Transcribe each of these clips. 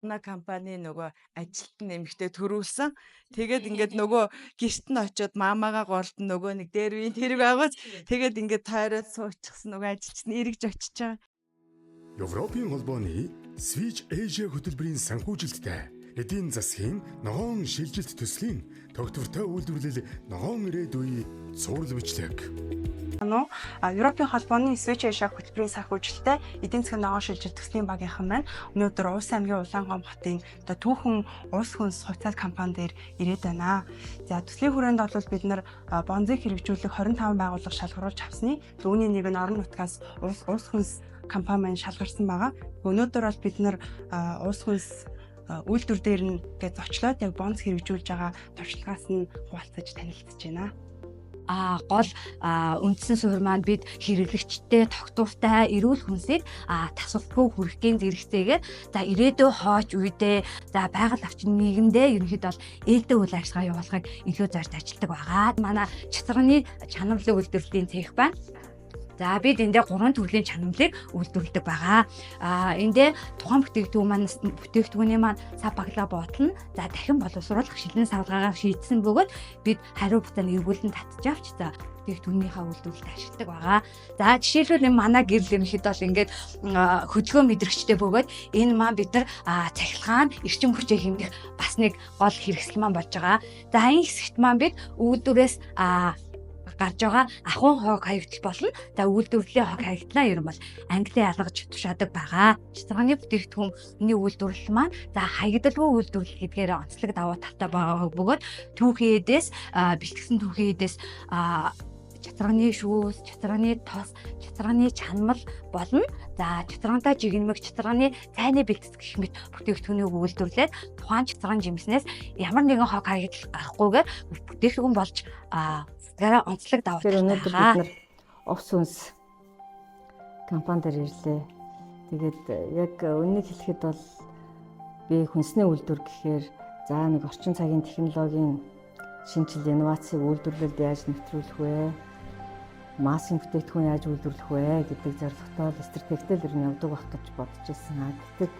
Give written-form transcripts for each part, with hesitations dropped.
компани нөгөө ажилтны нэмэгтэй төрүүлсэн. Тэгээд ингээд нөгөө гэрт нь очиод маамаагаа голдон нөгөө нэг дээр үе тэрэг агаж тэгээд ингээд тойроод суучихсан нөгөө ажилчны эргэж очиж байгаа. Европын холбооны Switch Asia хөтөлбөрийн санхүүжилттэй эдийн засгийн ногоон шилжилт төслийн тогтвортой үйлдвэрлэл ногоон ирээдүйн цуврал бичлэг. Европын холбооны Switch Asia хөтөлбөрийн санхүүжилттэй эдийн засгийн ногоон шилжилт төслийн багийнхан маань өнөөдөр Улс аймгийн Улаангой хотын түүхэн улс хүнс хувьцаат компани дээр ирээд байна. За төслийн хүрээнд бол бид нар бонзыг хэрэгжүүлэх 25 байгууллага шалгаруулж авсны үүний нэг нь орон нутгаас улс хүнс компани маань шалгарсан байгаа. Өнөөдөр бол бид нар улс хүнс үйлдвэр дээр нь гэж зочлоод яг бонз хэрэгжүүлж байгаа туршлагаас нь хуваалцаж танилцж байна. Гол үндсэн суурь маань бид хэрэглэгчтэй тогтвортой эрүүл хүнсийг тасалбаргүй хүргэхийн зэрэгцээгээр за ирээдүйн хойч үедээ за байгаль орчин нийгэмдээ ерөнхийдөө бол ээлтэй үйл ажиллагаа явуулахыг илүү зорьж ажилладаг байгаа. Манай чацрагны чанамлын үйлдвэрлэлийн цех байна. За бид эндээ 3 төрлийн чанамлыг үйлдвэрлэдэг байгаа. Эндээ тухайн бүтээгдэхүүний маань сав баглаа боотно. За дахин боловсруулах шилэн савлгаагаар шийдсэн бөгөөд бид хариу буцааны эргүүлэн татж авч за бүтээгдэхүүнийхээ үйлдвэрлэлд ашигладаг байгаа. За жишээлбэл манай гэрэл ерөнхийдөө бол ингээд хөдөлгөөн мэдрэгчтэй бөгөөд энэ маань бид нар цахилгаан эрчим хүчээ хэмнэх бас нэг гол хэрэгсэл маань болж байгаа. За энэ хэсэгт маань бид үйлдвэрээс гарч байгаа ахуйн хог хаягдал болно. За үйлдвэрлэлийн хог хаягдлаа ер нь бол англи ялгаж тушаадаг байгаа. Чацрагны бүтээгдэхүүний үйлдвэрлэл маань за хаягдалгүй үйлдвэрлэл гэдгээр онцлог давуу талтай байгаа бөгөөд түүхийн эдээс бэлтгэсэн түүхийн эдээс чацрагны шүүс, чацрагны тос, чацрагны чанамл болно. За чацрагантай жигнэмэг, чацрагны цайны бэлтгэл гэх мэт бүтээгдэхүүнийг үйлдвэрлээд тухайн чацрагын жимснээс ямар нэгэн хог хаягдал гарахгүйгээр бүтээгдэхүүн болж gara онцлог давуу талтай. Өнөөдөр бид нар овс хүнс компани дээр ирлээ. Тэгээд яг үннийг хэлэхэд бол би хүнсний үйлдвэр гэхээр за нэг орчин цагийн технологийн шинжил инновацийг үйлдвэрлэлд яаж нэвтрүүлэх вэ? Массын бүтээгдэхүүн яаж үйлдвэрлэх вэ гэдэг зорилготой стратегтэй л ер нь явдаг байх гэж бодож байсан. Гэтэл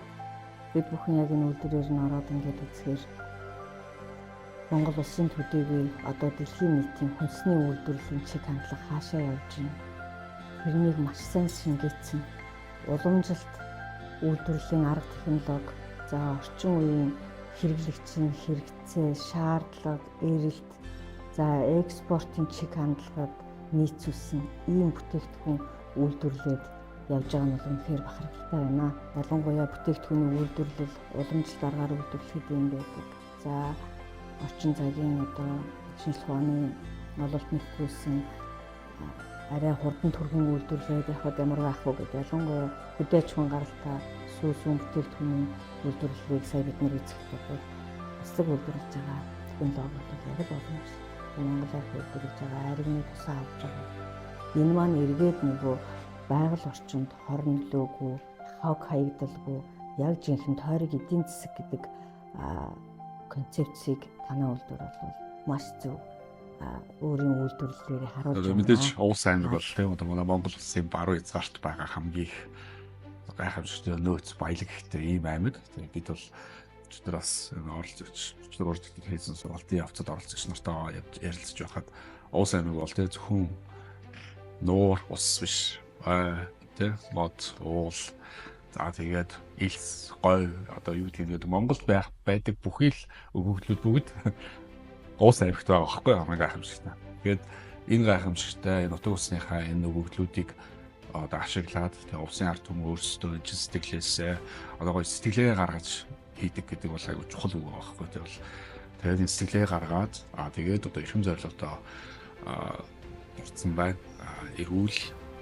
бид бүхэн яг энэ үйлдвэрээр нь ороод ингээд үзэхээр Монгол улсын төдийгүй одоо дэлхийн нийтийн хүнсний үйлдвэрлэлийн чиг хандлага хаашаа явж байна. Тэрнийг маш сайн шингээсэн. Уламжилт үйлдвэрлэлийн арга технологи, за орчин үеийн хэрэглэгчийн хэрэгцээ, шаардлага, эрэлт, за экспортын чиг хандлагад нийцүүлсэн ийм бүтээгдэхүүн үйлдвэрлээд явж байгаа нь үнэхээр бахархалтай байна. Ялангуяа бүтээгдэхүүний үйлдвэрлэл уламжлалт аргаар үйлдвэрлэхэд юм байдаг. За орчин цагийн одоо шинжлэх ухааны нололт нэвтрүүлсэн арай хурдан төрхөн үйлдвэрлээд явахад ямар байх вэ гэдэг ялангуяа хөдөөж хүн гаралтай сүүсүүн бүтээгдэхүүний үйлдвэрлэлийг сая бид нар үзэхэд бол эсрэг үйлдвэрлэж байгаа технологи бол яг л боломжтой. Монголоор үйлдвэрлэж байгаа аригны тусаа авч байгаа. Энэ маань эргээд нөгөө байгаль орчинд хор нөлөөгүй, хог хаягдалгүй, яг жинхэнэ тойрог эдийн засаг гэдэг концепцийг танай үйлдвэр бол маш зөв өөрийн үйлдвэрлэлээр харуулж байна. Мэдээж Улс аймаг бол тийм одоо манай Монгол улсын баруун хязгаарт байгаа хамгийн их гайхамшигтай нөөц баялаг ихтэй ийм аймаг. Бид бол өчтөр бас оролцож хийсэн сургалтын явцад оролцогч нартай ярилцж байхад Улс аймаг бол тийм зөвхөн нуур ус биш тийм мод уул за тэгээд илс гой одоо юу гэдэг Монголд байдаг бүхий л өгөгдлүүд бүгд Улс аймагт байгаа байхгүй хамгийн гайхамшигтай. Тэгээд энэ гайхамшигтай нутаг усныхаа энэ өгөгдлүүдийг одоо ашиглаад тэгээд улсын ард түмэн өөрсдөө сэтгэлээсээ одоо гоё сэтгэлээ гаргаж хийдэг гэдэг бол аюул чухал үг байхгүй. Тэгээд энэ сэтгэлээ гаргаад тэгээд одоо эрхэм зорилготой дурдсан байна. Эрүүл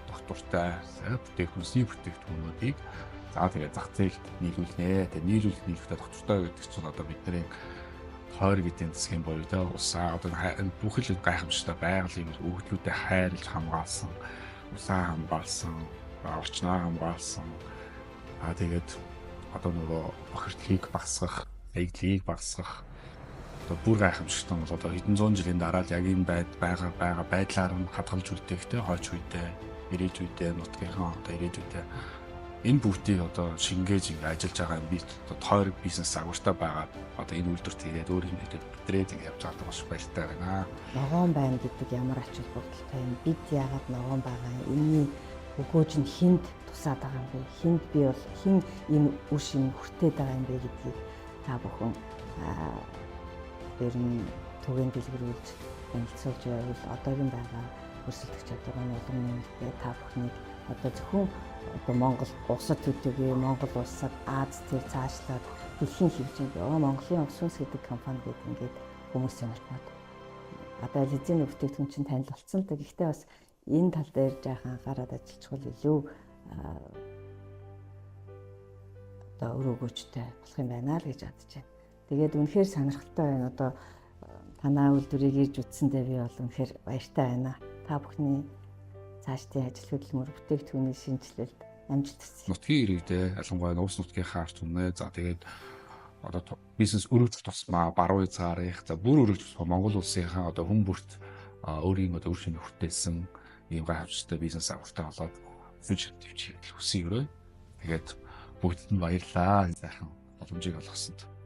доктортай бүтээгдэхүүнүүдийг за тэгээд зах зээлд нийлүүлнэ. Тэгээд нийлүүлэх нийлэхдээ доктортой гэдэг чинь одоо бидний хойрог эдийн засгийн боёо тэ усаа одоо бүхэл гайхамшигтай байгалийн өгөгдлүүдэд хайрлаж хамгаалсан, усаа хамгаалсан, орчноо хамгаалсан. Тэгээд одоо нөгөө бохирдлыг багасгах, аягдлыг багасгах одоо бүр гайхамшигтай бол одоо хэдэн зуун жилийн дараа л яг энэ байгаа байдлаар нь хадгалж үлдээх тэ хойч үедээ, ирээд үедээ, нутгийнхаа одоо ирээд үедээ энэ бүгдийг одоо шингээж ингээ ажиллаж байгаа юм би одоо тойрог бизнес агууртай байгаа одоо энэ үйлдвэрт ирээд өөр юм хэлээд битрээд ингээ явж байгаа маш баяртай байна. Ногоон байна гэдэг ямар ач холбогдолтой юм? Бид яагаад ногоон байгаа юм? Энийний өгөөж нь хинд тусаад байгаа юм бэ? Хинд би бол хин ийм үр шим хүртээд байгаа юм бэ гэдгийг та бүхэн ер нь түгээн дэлгэрүүлж танилцуулж байвал одоогийн байгаа өрсөлдөх чадвар нь улам нэмэгдээ та бүхнийг одоо зөвхөн одоо Монгол улсад төдийгүй Монгол улсад Аз тэр цаашлаад дэлхийн хэмжээнд Монголын ус сүнс гэдэг компани гэдэг ингээд хүмүүсийн орчнод одоо эзэн бүтээгдэхүүн чинь танил болсон. Гэхдээ бас энэ тал дээр жаахан анхаарал ажиллах илүү одоо өрөөгөөчтэй болох юм байна л гэж бодож байна. Тэгээд үнэхээр сонирхолтой байна. Одоо танаа үйлдвэрийг ирж үтсэндээ би бол үнэхээр баяртай байна. Та бүхний цаашдын ажил хөдөлмөр бүтээгдэхүүний шинжилэлд амжилт хүсье. Нутгийн иргэдээ ялангуяа нуус нутгийн хаарч үнэ. За тэгээд одоо бизнес өргөжлөх тусмаа баруун хязгаарыг за бүр өргөжлөх Монгол улсынхаа одоо хүн бүрт өөрийн одоо үр шимийг хүртээсэн ийм гайхамшигтай бизнес агуултай болоод фьючер төвчийг хүсье өрөө. Тэгээд бүгд нь баярлаа. Сайхан боломжийг олгосонд.